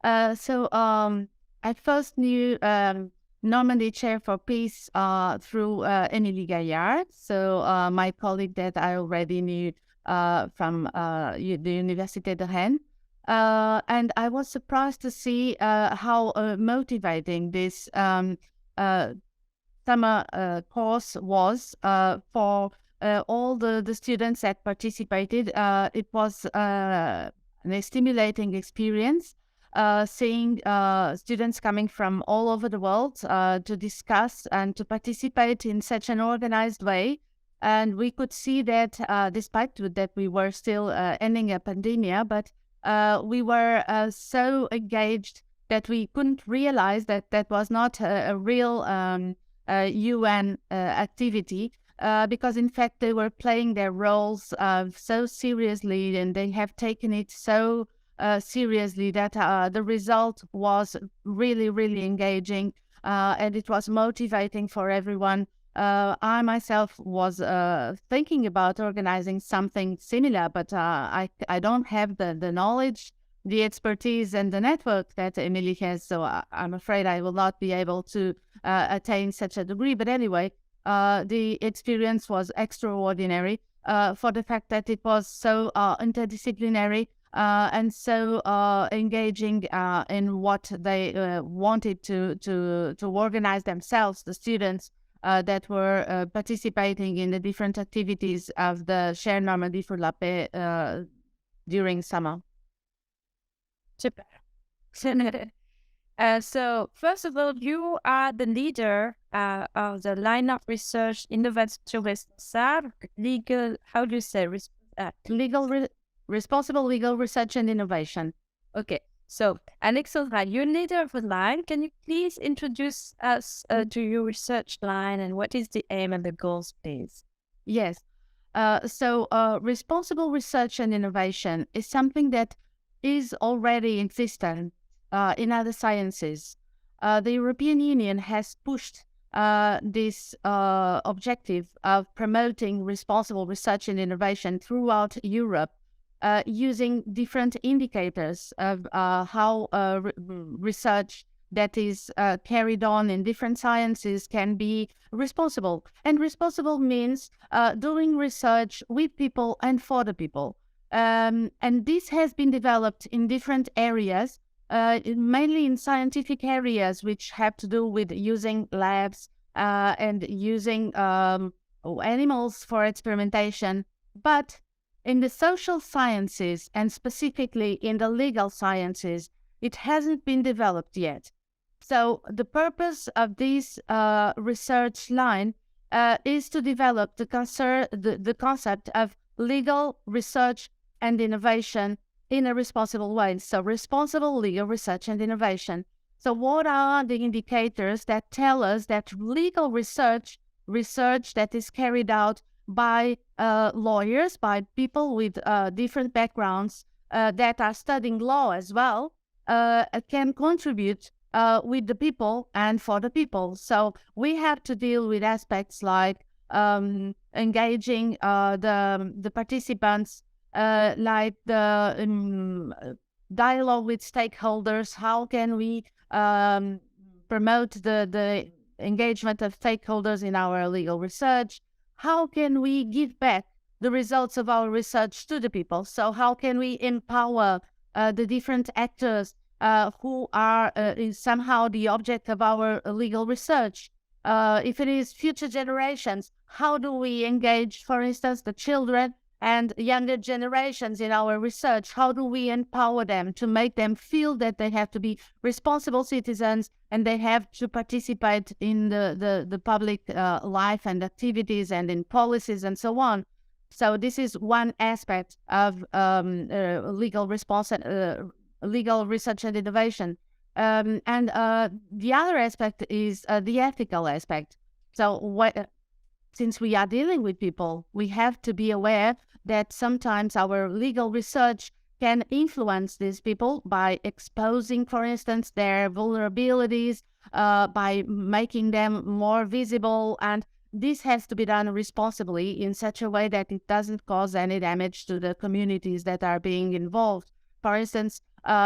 I first knew Normandy Chair for Peace through Emilie Gaillard. My colleague that I already knew from the Université de Rennes. And I was surprised to see how motivating this summer course was for all the students that participated. It was a stimulating experience, seeing students coming from all over the world to discuss and to participate in such an organized way. And we could see that despite that we were still ending a pandemic, but we were so engaged that we couldn't realize that that was not a real UN activity, because in fact they were playing their roles so seriously, and they have taken it so seriously that the result was really, really engaging, and it was motivating for everyone. I myself was thinking about organizing something similar, but I don't have the knowledge, the expertise, and the network that Emilie has, so I'm afraid I will not be able to attain such a degree. But anyway, the experience was extraordinary for the fact that it was so interdisciplinary and so engaging in what they wanted to organize themselves, the students that were participating in the different activities of the Chair Normandy for la Paix during summer. Super. So first of all, you are the leader of the line of research innovation responsable, legal, how do you say, responsible legal research and innovation. Okay. So Alexandra, you're leader of the line. Can you please introduce us to your research line and what is the aim and the goals, please? Yes. Responsible research and innovation is something that is already existent in other sciences. The European Union has pushed this objective of promoting responsible research and innovation throughout Europe, using different indicators of how research that is carried on in different sciences can be responsible. And responsible means doing research with people and for the people. And this has been developed in different areas, mainly in scientific areas, which have to do with using labs and using animals for experimentation. But in the social sciences, and specifically in the legal sciences, it hasn't been developed yet. So the purpose of this research line is to develop the concept of legal research and innovation in a responsible way. So responsible legal research and innovation. So what are the indicators that tell us that legal research that is carried out by lawyers, by people with different backgrounds that are studying law as well, can contribute with the people and for the people. So we have to deal with aspects like engaging the participants, like the dialogue with stakeholders. How can we promote the engagement of stakeholders in our legal research? How can we give back the results of our research to the people? So how can we empower the different actors who are somehow the object of our legal research? If it is future generations, how do we engage, for instance, the children and younger generations in our research? How do we empower them to make them feel that they have to be responsible citizens and they have to participate in the public life and activities and in policies and so on? So this is one aspect of legal research and innovation. And the other aspect is the ethical aspect. So since we are dealing with people, we have to be aware that sometimes our legal research can influence these people by exposing, for instance, their vulnerabilities, by making them more visible. And this has to be done responsibly in such a way that it doesn't cause any damage to the communities that are being involved. For instance,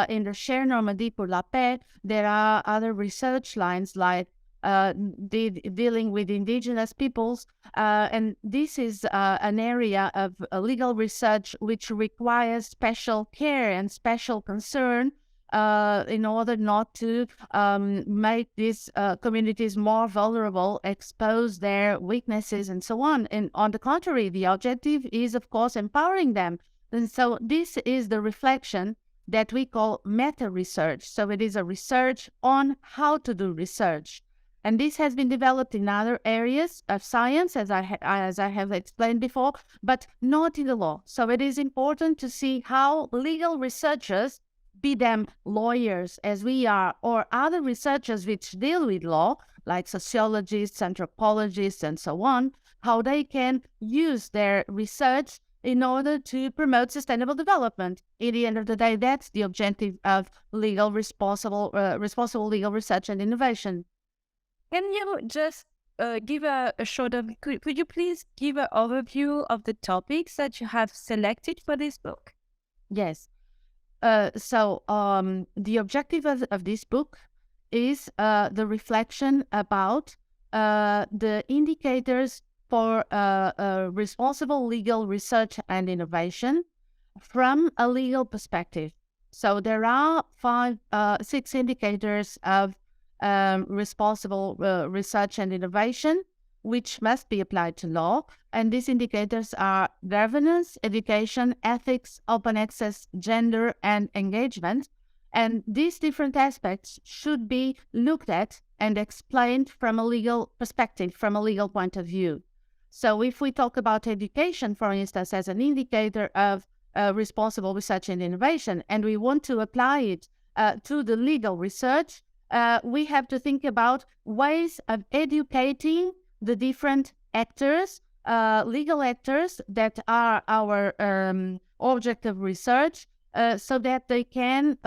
in the Chair Normandy pour la paix, there are other research lines like dealing with indigenous peoples, and this is an area of legal research which requires special care and special concern in order not to make these communities more vulnerable, expose their weaknesses, and so on. And on the contrary, the objective is, of course, empowering them. And so this is the reflection that we call meta-research. So it is a research on how to do research. And this has been developed in other areas of science, as I have explained before, but not in the law. So it is important to see how legal researchers, be them lawyers as we are, or other researchers which deal with law, like sociologists, anthropologists, and so on, how they can use their research in order to promote sustainable development. At the end of the day, that's the objective of responsible legal research and innovation. Can you just give a short of, could you please give an overview of the topics that you have selected for this book? Yes. So the objective of this book is the reflection about the indicators for responsible legal research and innovation from a legal perspective. So there are 6 indicators of responsible research and innovation, which must be applied to law. And these indicators are governance, education, ethics, open access, gender, and engagement. And these different aspects should be looked at and explained from a legal perspective, from a legal point of view. So if we talk about education, for instance, as an indicator of responsible research and innovation, and we want to apply it to the legal research, we have to think about ways of educating the different actors, legal actors that are our object of research, so that they can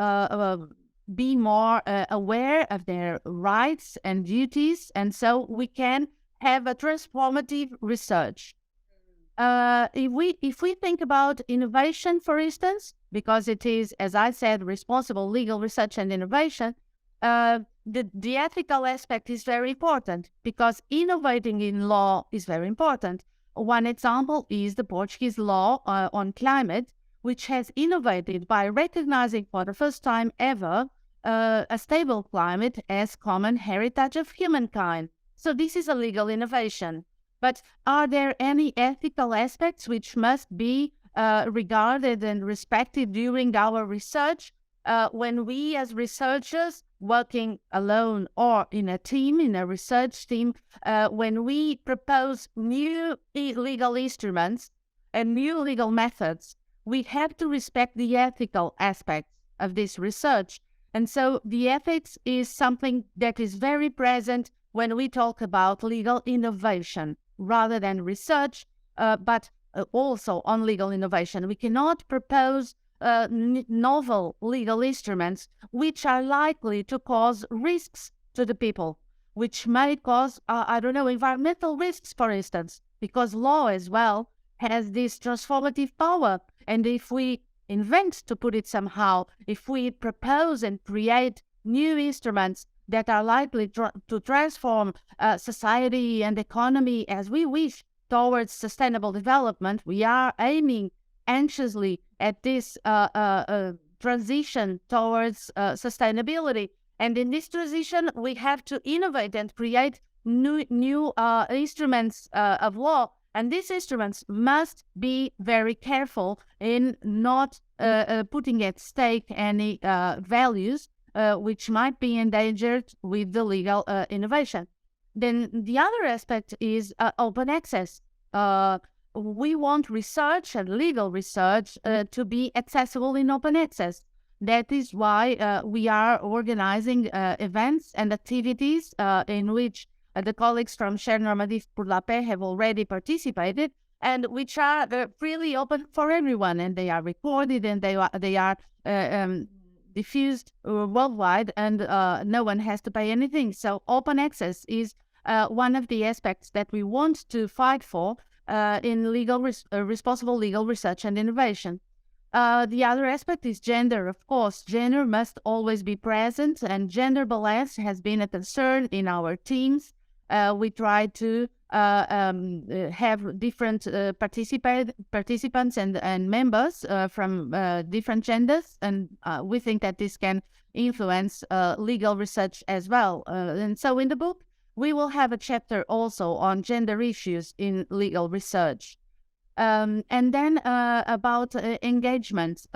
be more aware of their rights and duties, and so we can have a transformative research. If we think about innovation, for instance, because it is, as I said, responsible legal research and innovation, the ethical aspect is very important, because innovating in law is very important. One example is the Portuguese law on climate, which has innovated by recognizing for the first time ever a stable climate as common heritage of humankind. So this is a legal innovation. But are there any ethical aspects which must be regarded and respected during our research? When we as researchers, working alone or in a team, in a research team, when we propose new legal instruments and new legal methods, we have to respect the ethical aspects of this research. And so the ethics is something that is very present when we talk about legal innovation, rather than research, but also on legal innovation. We cannot propose novel legal instruments which are likely to cause risks to the people, which may cause, environmental risks, for instance, because law as well has this transformative power. And if we invent, to put it somehow, if we propose and create new instruments that are likely to transform society and economy as we wish towards sustainable development, we are aiming anxiously at this transition towards sustainability. And in this transition, we have to innovate and create new instruments of law. And these instruments must be very careful in not putting at stake any values which might be endangered with the legal innovation. Then the other aspect is open access. We want research and legal research to be accessible in open access. That is why we are organizing events and activities in which the colleagues from Chair Normandy pour la paix have already participated, and which are freely open for everyone, and they are recorded and they are diffused worldwide, and no one has to pay anything. So open access is one of the aspects that we want to fight for in responsible legal research and innovation. The other aspect is gender. Of course, gender must always be present, and gender balance has been a concern in our teams. We try to have different participants and members from different genders, and we think that this can influence legal research as well. And so in the book, we will have a chapter also on gender issues in legal research. And then about engagement,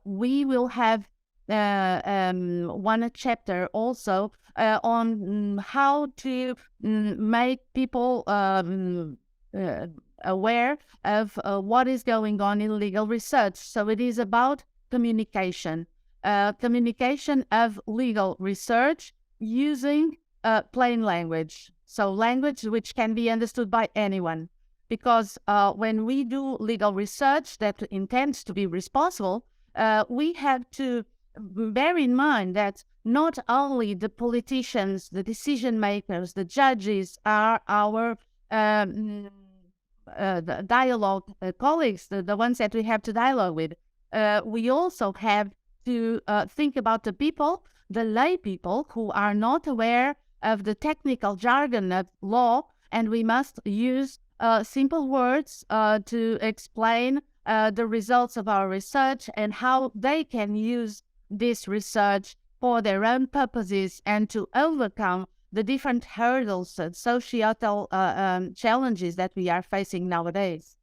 we will have one chapter also on how to make people aware of what is going on in legal research. So it is about communication, communication of legal research using plain language. So language which can be understood by anyone. Because when we do legal research that intends to be responsible, we have to bear in mind that not only the politicians, the decision makers, the judges are our the dialogue colleagues, the ones that we have to dialogue with. We also have to think about the people, the lay people who are not aware of the technical jargon of law, and we must use simple words to explain the results of our research and how they can use this research for their own purposes and to overcome the different hurdles and societal challenges that we are facing nowadays.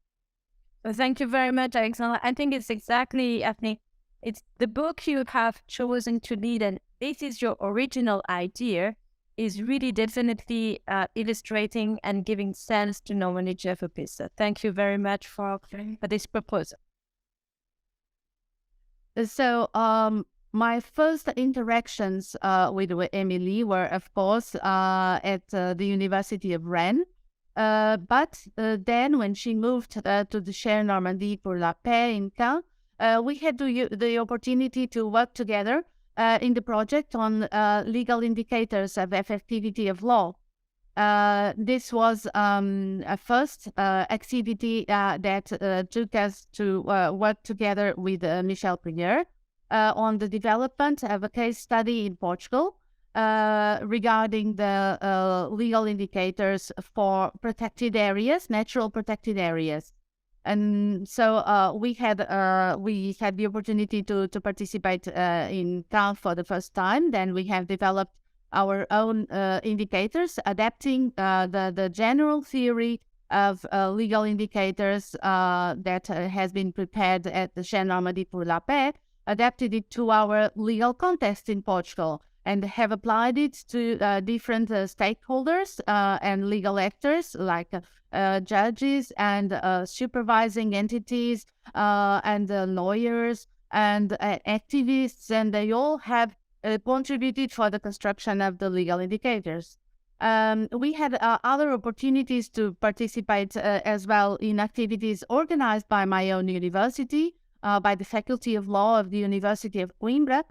Thank you very much, Alexandra. I think it's the book you have chosen to lead, and this is your original idea, is really definitely illustrating and giving sense to Normandy Chair for Peace. So thank you very much for this proposal. So my first interactions with Emilie were, of course, at the University of Rennes. But then when she moved to the Chair Normandy pour la Paix in Caen, we had the opportunity to work together in the project on legal indicators of effectivity of law. This was a first activity that took us to work together with Michel Prieur on the development of a case study in Portugal regarding the legal indicators for protected areas, natural protected areas. And so we had the opportunity to participate in CAN for the first time. Then we have developed our own indicators, adapting the general theory of legal indicators that has been prepared at the Chair Normandy pour la Paix, adapted it to our legal context in Portugal, and have applied it to different stakeholders and legal actors like judges and supervising entities and lawyers and activists, and they all have contributed for the construction of the legal indicators. We had other opportunities to participate as well in activities organized by my own university, by the Faculty of Law of the University of Coimbra,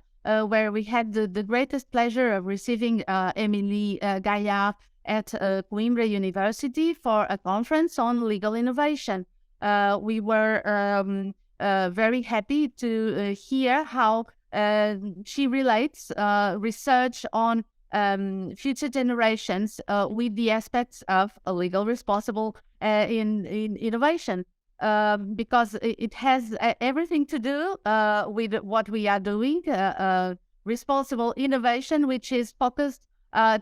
where we had the greatest pleasure of receiving Emilie Gaillard at Coimbra University for a conference on legal innovation. We were very happy to hear how she relates research on future generations with the aspects of a legal responsible in innovation. Because it has everything to do with what we are doing, responsible innovation, which is focused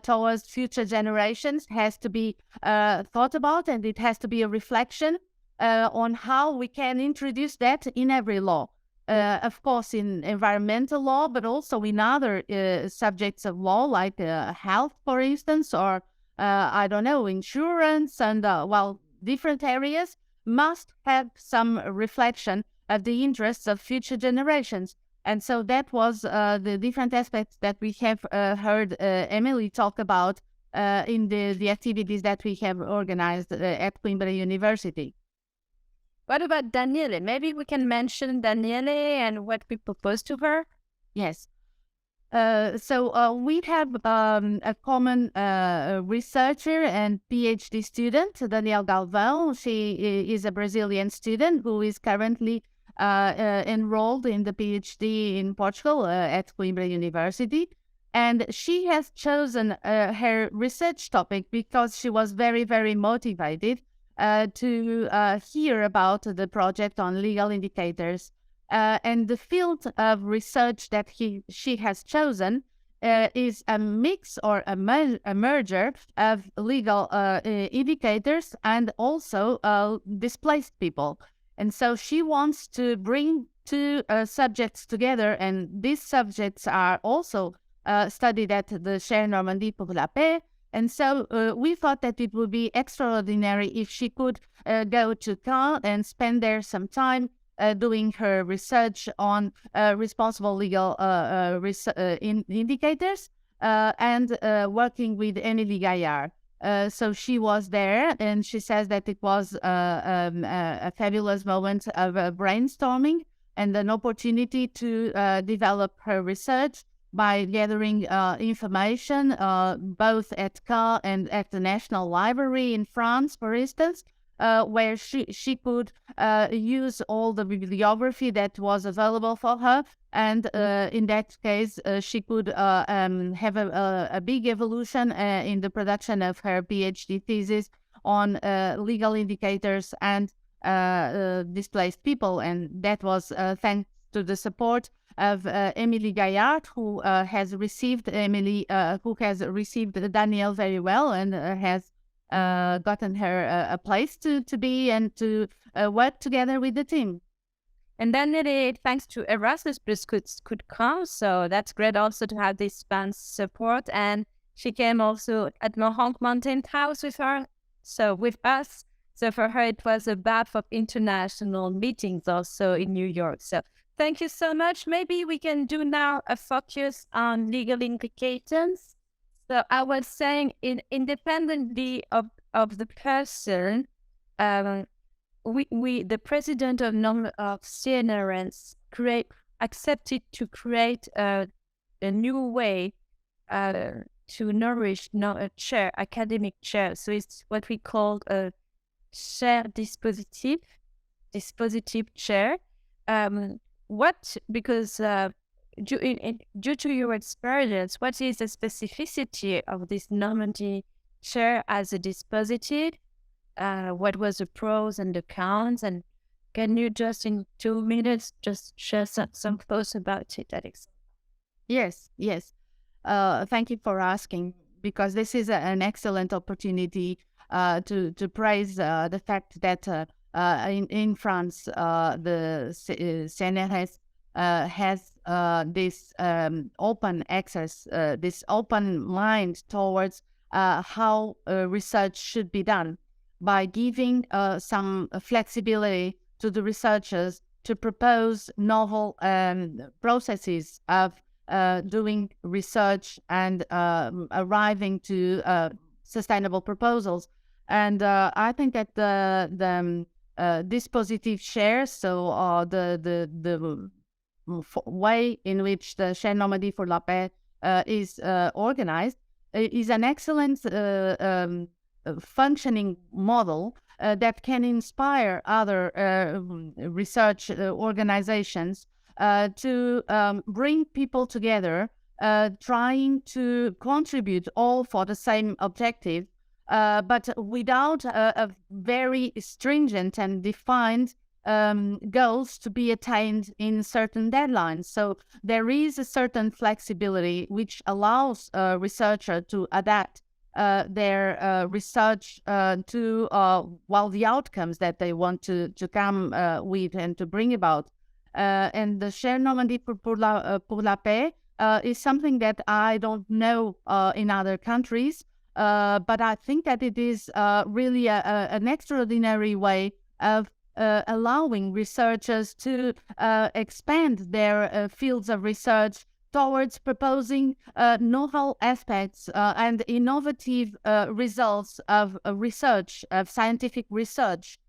towards future generations, has to be thought about, and it has to be a reflection on how we can introduce that in every law. Of course, in environmental law, but also in other subjects of law, like health, for instance, or insurance, and different areas must have some reflection of the interests of future generations. And so that was the different aspects that we have heard Emilie talk about in the activities that we have organized at Coimbra University. What about Daniele? Maybe we can mention Daniele and what we propose to her. Yes. So we have a common researcher and PhD student, Danielle Galvão. She is a Brazilian student who is currently enrolled in the PhD in Portugal at Coimbra University. And she has chosen her research topic because she was very, very motivated to hear about the project on legal indicators. And the field of research that she has chosen is a mix or a merger of legal indicators and also displaced people. And so she wants to bring two subjects together, and these subjects are also studied at the Chair Normandy pour la Paix. And so we thought that it would be extraordinary if she could go to Caen and spend there some time doing her research on responsible legal indicators and working with Emilie Gaillard. So she was there, and she says that it was a fabulous moment of brainstorming and an opportunity to develop her research by gathering information both at Caen and at the National Library in France, for instance, where she could use all the bibliography that was available for her. And in that case, she could have a big evolution in the production of her PhD thesis on legal indicators and displaced people. And that was thanks to the support of Emilie Gaillard, who has received Danielle very well and has gotten her a place to be and to work together with the team. And then thanks to Erasmus Plus could come, so that's great also to have this fans support. And she came also at Mohonk Mountain House with us. So for her, it was a bath of international meetings also in New York. So thank you so much. Maybe we can do now a focus on legal implications. So I was saying, independently of the person, the president of CNRS accepted to create a new way to nourish a chair, academic chair. So it's what we call a chair dispositif chair. Because due to your experience, what is the specificity of this Normandy Chair as a dispositif? What was the pros and the cons? And can you just in 2 minutes just share some thoughts about it, Alex? Yes. Thank you for asking, because this is an excellent opportunity to praise the fact that in France the CNRS has this open access, this open mind towards how research should be done, by giving some flexibility to the researchers to propose novel processes of doing research and arriving to sustainable proposals. And I think that the dispositif shares, so the way in which the Chaire Normandy pour la Paix is organized is an excellent functioning model that can inspire other research organizations to bring people together, trying to contribute all for the same objective, but without a very stringent and defined goals to be attained in certain deadlines. So there is a certain flexibility which allows a researcher to adapt their research to the outcomes that they want to come with and to bring about. And the Chaire Normandy pour la Paix is something that I don't know in other countries, but I think that it is really an extraordinary way of allowing researchers to expand their fields of research towards proposing novel aspects and innovative results of research, of scientific research.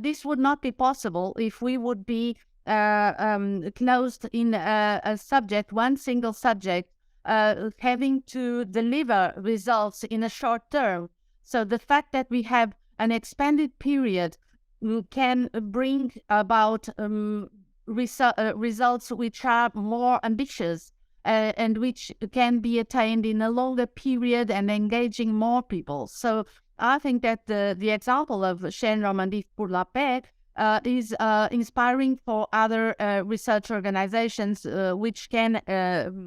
This would not be possible if we would be closed in a subject, one single subject, having to deliver results in a short term. So the fact that we have an expanded period can bring about results which are more ambitious and which can be attained in a longer period and engaging more people. So I think that the example of Chaire Normandy pour la Paix is inspiring for other research organizations which can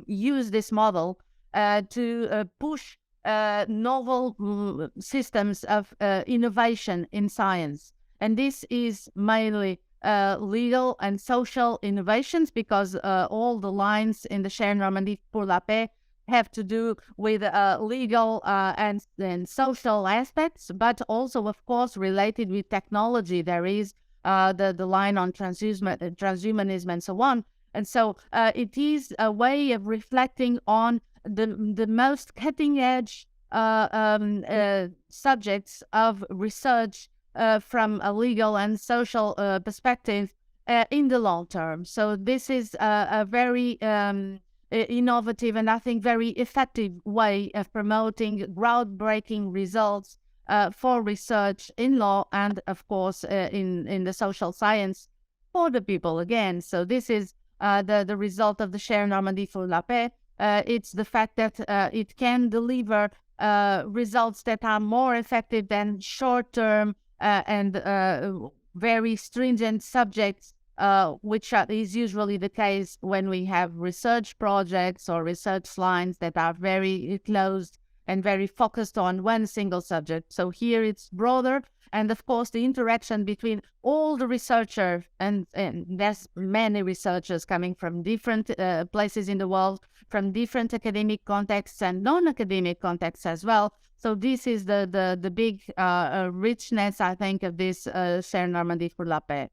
use this model to push novel systems of innovation in science. And this is mainly legal and social innovations, because all the lines in the Chaire Normandy pour la Paix have to do with legal and social aspects, but also, of course, related with technology. There is the line on transhumanism and so on. And so it is a way of reflecting on the most cutting edge subjects of research from a legal and social perspective in the long term. So this is a very innovative and I think very effective way of promoting groundbreaking results for research in law and, of course, in the social science for the people again. So this is the result of the Chaire Normandy pour la Paix. It's the fact that it can deliver results that are more effective than short-term and very stringent subjects, which is usually the case when we have research projects or research lines that are very closed and very focused on one single subject. So here it's broader. And of course, the interaction between all the researchers, and there's many researchers coming from different places in the world, from different academic contexts and non-academic contexts as well. So this is the big richness, I think, of this Chaire Normandy pour la Paix.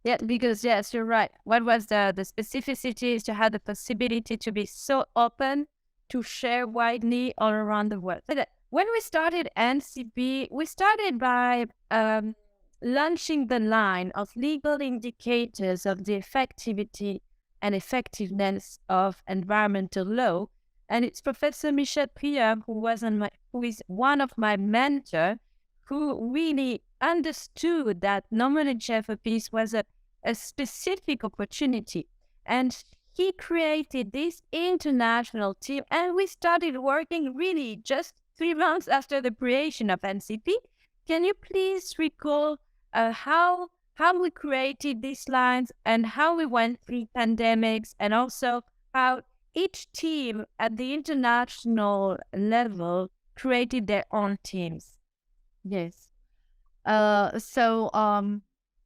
Yeah, because yes, you're right. What was the specificity is to have the possibility to be so open to share widely all around the world. When we started NCP, we started by launching the line of legal indicators of the effectivity and effectiveness of environmental law. And it's Professor Michel Prieur, who is one of my mentors, who really understood that Normandy Chair for Peace was a specific opportunity. And he created this international team, and we started working really just 3 months after the creation of NCP. Can you please recall how we created these lines and how we went through pandemics, and also how each team at the international level created their own teams? Yes.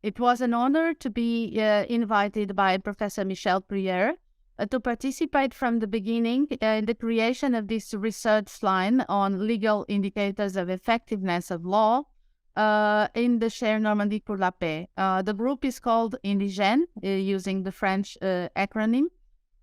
It was an honor to be invited by Professor Michel Prieur to participate from the beginning in the creation of this research line on legal indicators of effectiveness of law in the Chaire Normandy pour la Paix. The group is called Indigène, using the French acronym.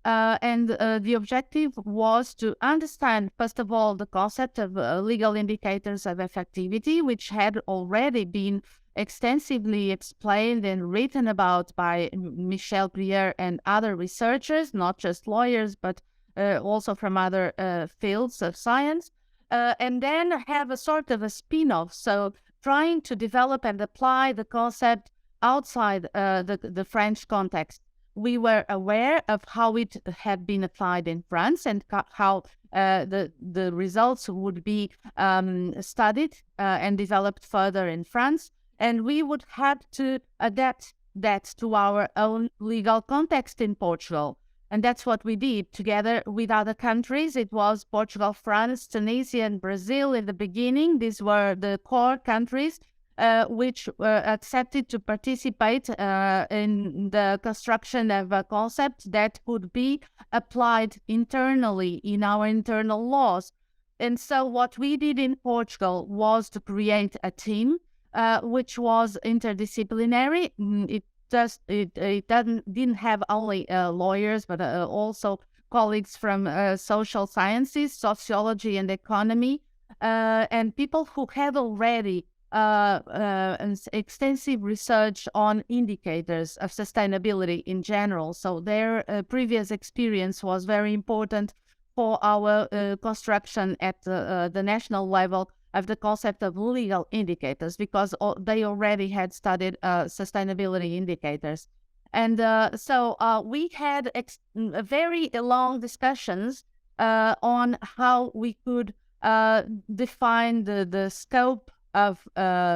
And the objective was to understand, first of all, the concept of legal indicators of effectivity, which had already been extensively explained and written about by Michel Prieur and other researchers, not just lawyers, but also from other fields of science, and then have a sort of a spin-off. So trying to develop and apply the concept outside the French context. We were aware of how it had been applied in France and how the results would be studied and developed further in France. And we would have to adapt that to our own legal context in Portugal. And that's what we did together with other countries. It was Portugal, France, Tunisia, and Brazil in the beginning. These were the core countries which were accepted to participate in the construction of a concept that could be applied internally in our internal laws. And so what we did in Portugal was to create a team which was interdisciplinary. It didn't have only lawyers, but also colleagues from social sciences, sociology, and economy, and people who had already extensive research on indicators of sustainability in general. So their previous experience was very important for our construction at the national level of the concept of legal indicators, because they already had studied sustainability indicators. And so we had very long discussions on how we could define the scope of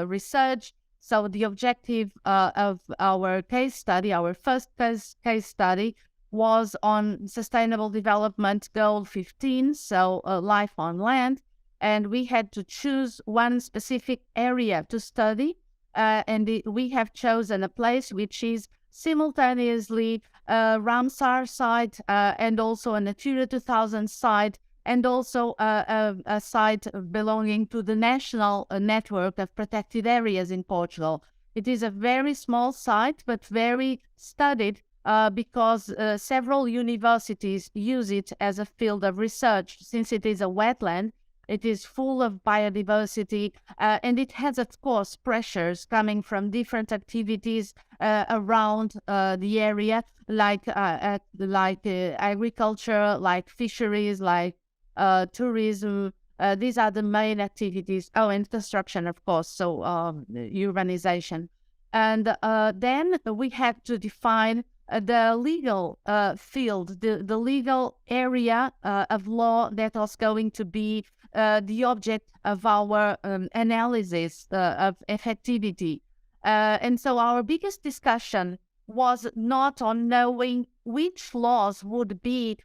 research. So the objective of our case study, our first case study, was on Sustainable Development Goal 15, so life on land. And we had to choose one specific area to study. We have chosen a place which is simultaneously a Ramsar site and also a Natura 2000 site, and also a site belonging to the national network of protected areas in Portugal. It is a very small site, but very studied because several universities use it as a field of research. Since it is a wetland, it is full of biodiversity, and it has, of course, pressures coming from different activities around the area, like agriculture, like fisheries, like tourism. These are the main activities. Oh, and construction, of course, so urbanization. And then we had to define the legal field, the legal area of law that was going to be the object of our analysis of effectivity. And so our biggest discussion was not on knowing which laws would be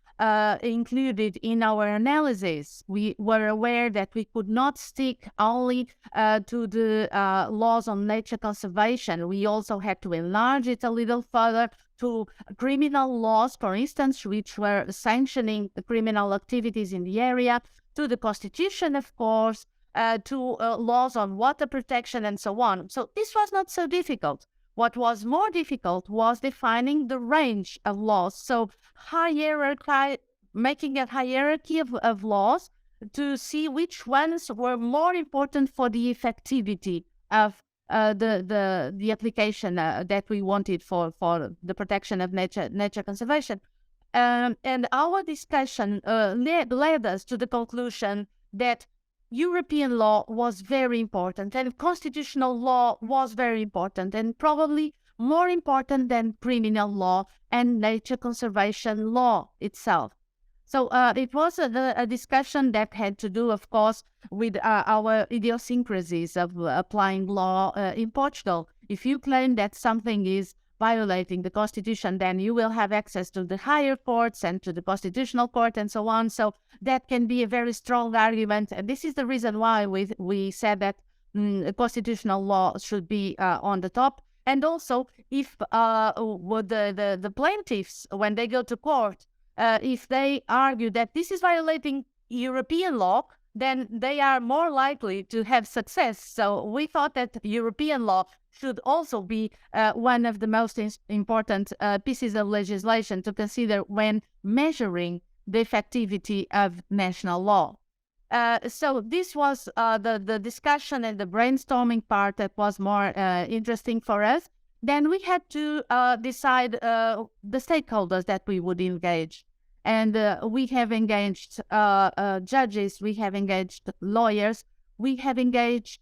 included in our analysis. We were aware that we could not stick only to the laws on nature conservation. We also had to enlarge it a little further to criminal laws, for instance, which were sanctioning the criminal activities in the area, to the Constitution, of course, to laws on water protection, and so on. So this was not so difficult. What was more difficult was defining the range of laws. So making a hierarchy of laws to see which ones were more important for the effectivity of the application that we wanted for the protection of nature conservation. And our discussion led us to the conclusion that European law was very important, and constitutional law was very important, and probably more important than criminal law and nature conservation law itself. So it was a discussion that had to do, of course, with our idiosyncrasies of applying law in Portugal. If you claim that something is violating the Constitution, then you will have access to the higher courts and to the Constitutional Court and so on. So that can be a very strong argument. And this is the reason why we said that constitutional law should be on the top. And also, if the plaintiffs, when they go to court, if they argue that this is violating European law, then they are more likely to have success. So we thought that European law should also be one of the most important pieces of legislation to consider when measuring the effectivity of national law. So this was the discussion and the brainstorming part that was more interesting for us. Then we had to decide the stakeholders that we would engage. And we have engaged judges, we have engaged lawyers, we have engaged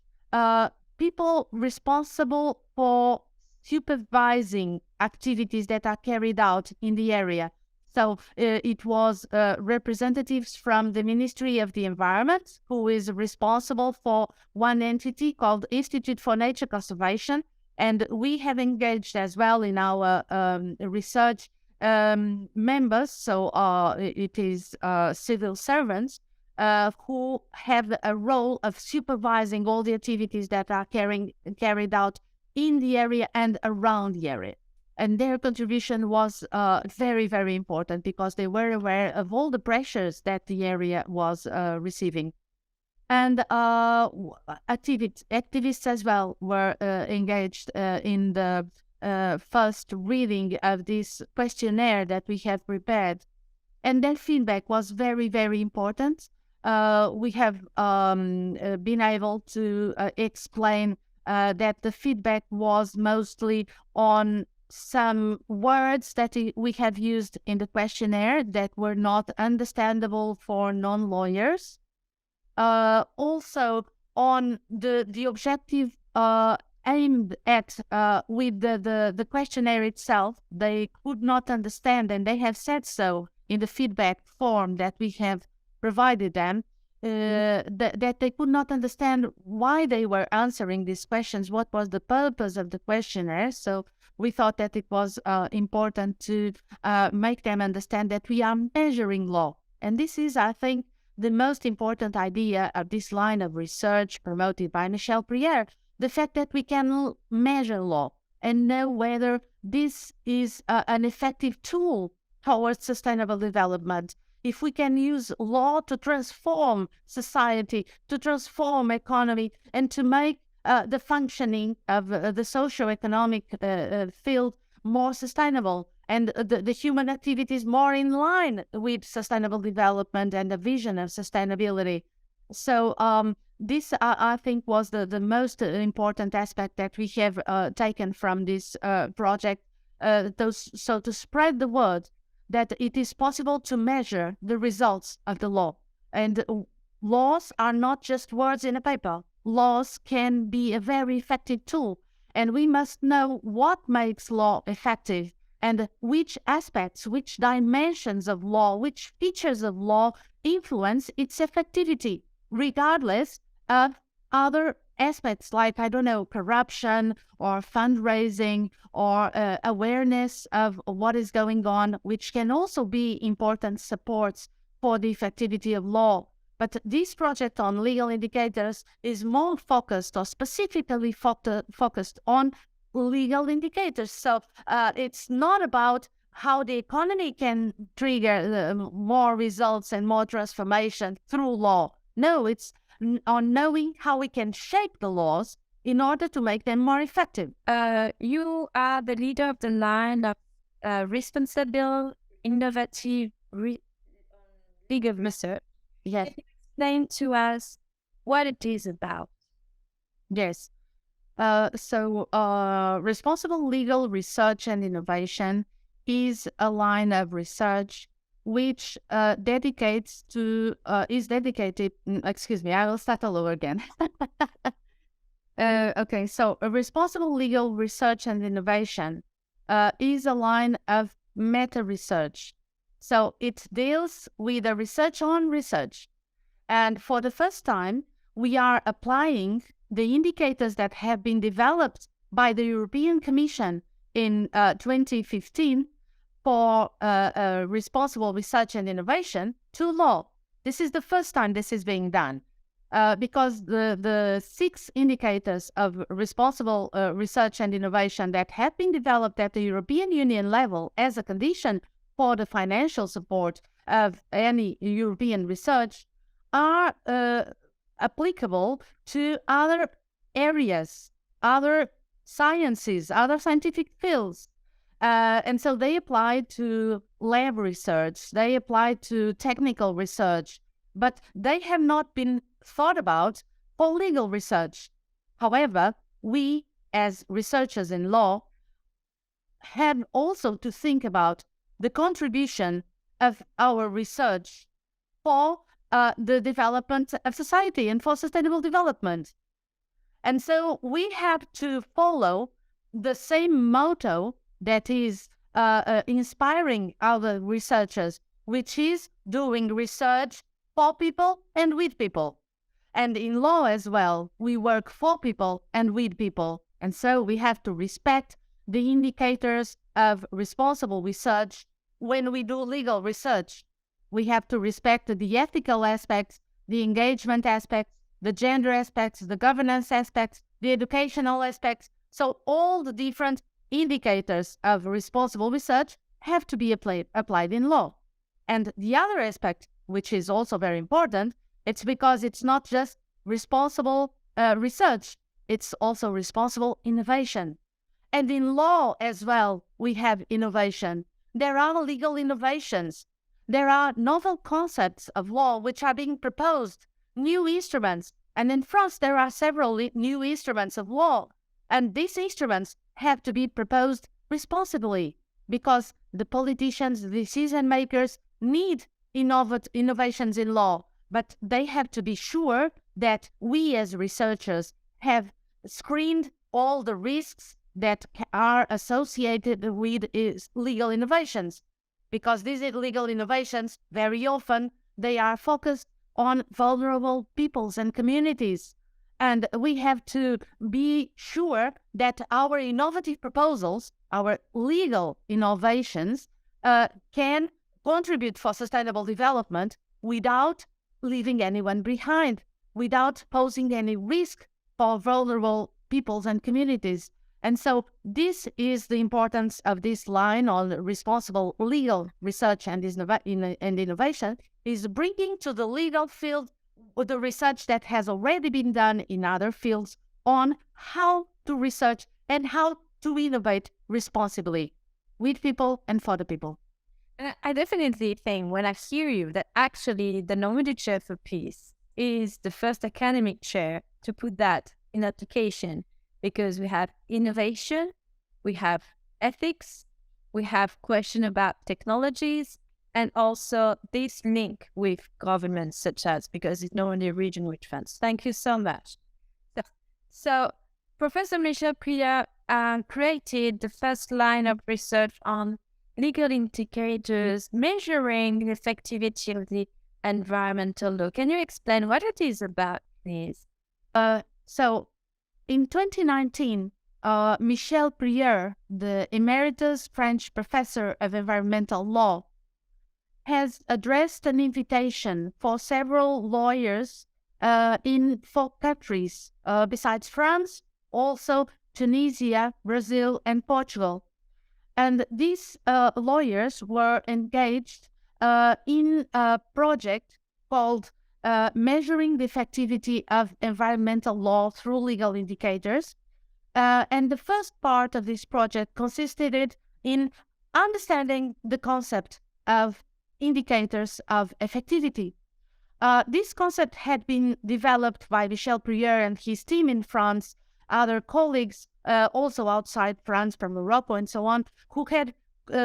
people responsible for supervising activities that are carried out in the area. So it was representatives from the Ministry of the Environment, who is responsible for one entity called Institute for Nature Conservation. And we have engaged as well in our research members, so it is civil servants who have a role of supervising all the activities that are carried out in the area and around the area. And their contribution was very, very important because they were aware of all the pressures that the area was receiving. And activists as well were engaged in the first reading of this questionnaire that we have prepared. And their feedback was very, very important. We have been able to explain that the feedback was mostly on some words that we have used in the questionnaire that were not understandable for non-lawyers. Also, on the objective aimed at with the questionnaire itself. They could not understand, and they have said so in the feedback form that we have provided them, that they could not understand why they were answering these questions, what was the purpose of the questionnaire. So we thought that it was important to make them understand that we are measuring law. And this is, I think, the most important idea of this line of research promoted by Michel Prière, the fact that we can measure law and know whether this is an effective tool towards sustainable development. If we can use law to transform society, to transform economy, and to make the functioning of the socio-economic field more sustainable, and the human activities more in line with sustainable development and the vision of sustainability. So this, I think, was the most important aspect that we have taken from this project, so to spread the word that it is possible to measure the results of the law. And laws are not just words in a paper. Laws can be a very effective tool, and we must know what makes law effective and which aspects, which dimensions of law, which features of law influence its effectivity, regardless of other aspects like, I don't know, corruption or fundraising or awareness of what is going on, which can also be important supports for the effectivity of law. But this project on legal indicators is more focused or specifically focused on legal indicators. So it's not about how the economy can trigger more results and more transformation through law. No, it's on knowing how we can shape the laws in order to make them more effective. You are the leader of the line of responsible, innovative legal research. Yes. Can you explain to us what it is about? Yes. So responsible legal research and innovation is a line of research which is dedicated, excuse me, I will start all over again. Okay, so a responsible legal research and innovation is a line of meta-research. So it deals with a research on research. And for the first time, we are applying the indicators that have been developed by the European Commission in 2015 for responsible research and innovation to law. This is the first time this is being done because the 6 indicators of responsible research and innovation that have been developed at the European Union level as a condition for the financial support of any European research are applicable to other areas, other sciences, other scientific fields. And so they apply to lab research, they apply to technical research, but they have not been thought about for legal research. However, we as researchers in law have also to think about the contribution of our research for the development of society and for sustainable development. And so we have to follow the same motto that is inspiring our researchers, which is doing research for people and with people. And in law as well, we work for people and with people. And so we have to respect the indicators of responsible research when we do legal research. We have to respect the ethical aspects, the engagement aspects, the gender aspects, the governance aspects, the educational aspects. So all the different indicators of responsible research have to be applied in law. And the other aspect, which is also very important, it's because it's not just responsible research, it's also responsible innovation. And in law as well, we have innovation. There are legal innovations. There are novel concepts of law which are being proposed, new instruments. And in France, there are several new instruments of law. And these instruments have to be proposed responsibly because the politicians, the decision makers need innovations in law, but they have to be sure that we as researchers have screened all the risks that are associated with legal innovations, because these illegal innovations, very often, they are focused on vulnerable peoples and communities. And we have to be sure that our innovative proposals, our legal innovations, can contribute for sustainable development without leaving anyone behind, without posing any risk for vulnerable peoples and communities. And so this is the importance of this line on responsible legal research and innovation, is bringing to the legal field the research that has already been done in other fields on how to research and how to innovate responsibly with people and for the people. I definitely think when I hear you that actually the Normandy Chair for Peace is the first academic chair to put that in application, because we have innovation, we have ethics, we have question about technologies, and also this link with governments such as, because it's Normandy region which funds. Thank you so much. So Professor Michel Prieur created the first line of research on legal indicators measuring the effectivity of the environmental law. Can you explain what it is about, please? So in 2019, Michel Prieur, the emeritus French professor of environmental law, has addressed an invitation for several lawyers in 4 countries, besides France, also Tunisia, Brazil, and Portugal. And these lawyers were engaged in a project called Measuring the Effectivity of Environmental Law Through Legal Indicators. And the first part of this project consisted in understanding the concept of indicators of effectivity. This concept had been developed by Michel Prieur and his team in France, other colleagues also outside France, from Morocco and so on, who had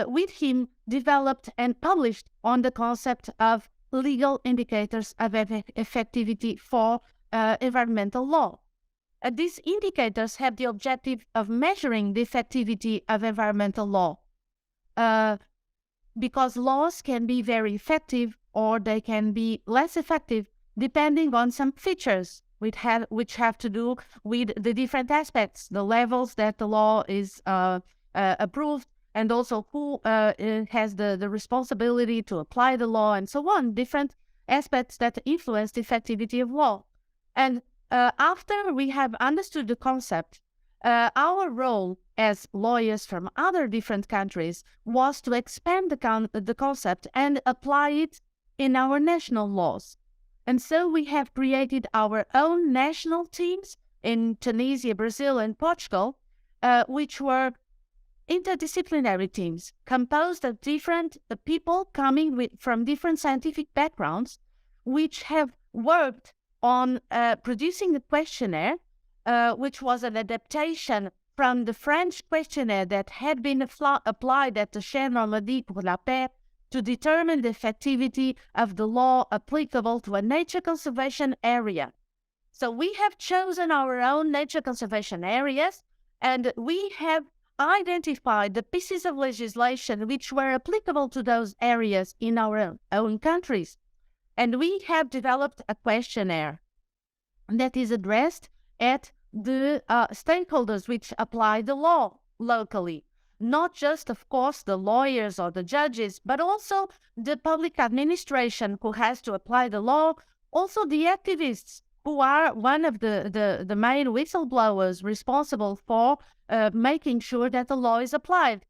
with him developed and published on the concept of legal indicators of effectivity for environmental law. These indicators have the objective of measuring the effectivity of environmental law, because laws can be very effective or they can be less effective depending on some features which have to do with the different aspects, the levels that the law is approved, and also who has the responsibility to apply the law, and so on, different aspects that influence the effectivity of law. And after we have understood the concept, our role as lawyers from other different countries was to expand the concept and apply it in our national laws. And so we have created our own national teams in Tunisia, Brazil, and Portugal, which were interdisciplinary teams composed of different people coming from different scientific backgrounds, which have worked on producing a questionnaire, which was an adaptation from the French questionnaire that had been applied at the Chaire Normandy pour la Paix to determine the effectivity of the law applicable to a nature conservation area. So we have chosen our own nature conservation areas, and we have identified the pieces of legislation which were applicable to those areas in our own countries. And we have developed a questionnaire that is addressed at the stakeholders which apply the law locally. Not just, of course, the lawyers or the judges, but also the public administration who has to apply the law, also the activists who are one of the main whistleblowers responsible for making sure that the law is applied.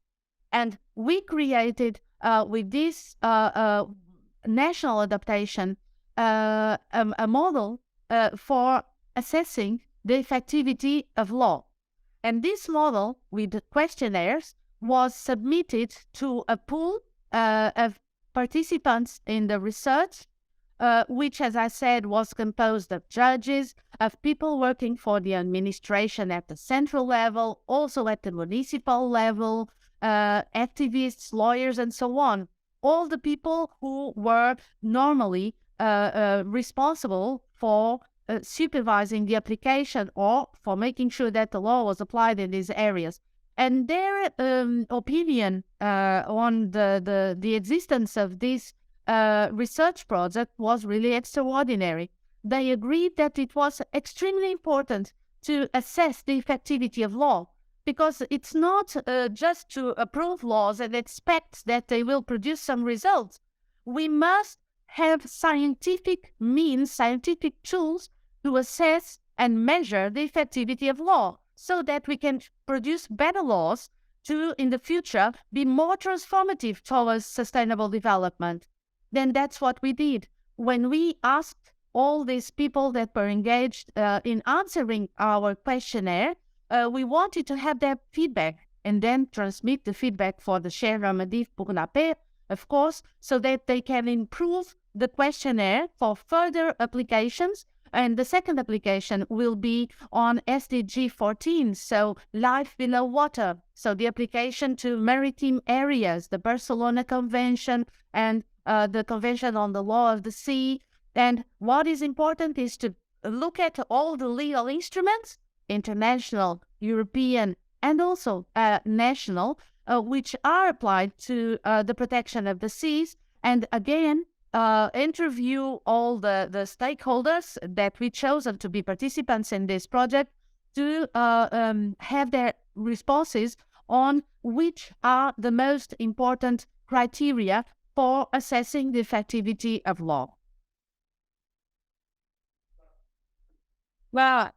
And we created, with this national adaptation, a model for assessing the effectivity of law. And this model, with the questionnaires, was submitted to a pool of participants in the research, which, as I said, was composed of judges, of people working for the administration at the central level, also at the municipal level, activists, lawyers, and so on. All the people who were normally responsible for supervising the application or for making sure that the law was applied in these areas. And their opinion on the existence of this research project was really extraordinary. They agreed that it was extremely important to assess the effectivity of law, because it's not just to approve laws and expect that they will produce some results. We must have scientific means, scientific tools to assess and measure the effectivity of law so that we can produce better laws to, in the future, be more transformative towards sustainable development. Then that's what we did. When we asked all these people that were engaged in answering our questionnaire, we wanted to have their feedback and then transmit the feedback for the Chair Normandy pour la Paix, of course, so that they can improve the questionnaire for further applications. And the second application will be on SDG 14, so life below water. So the application to maritime areas, the Barcelona Convention and the Convention on the Law of the Sea. And what is important is to look at all the legal instruments, international, European, and also national, which are applied to the protection of the seas. And again, interview all the stakeholders that we chosen to be participants in this project to have their responses on which are the most important criteria for assessing the effectivity of law. Well,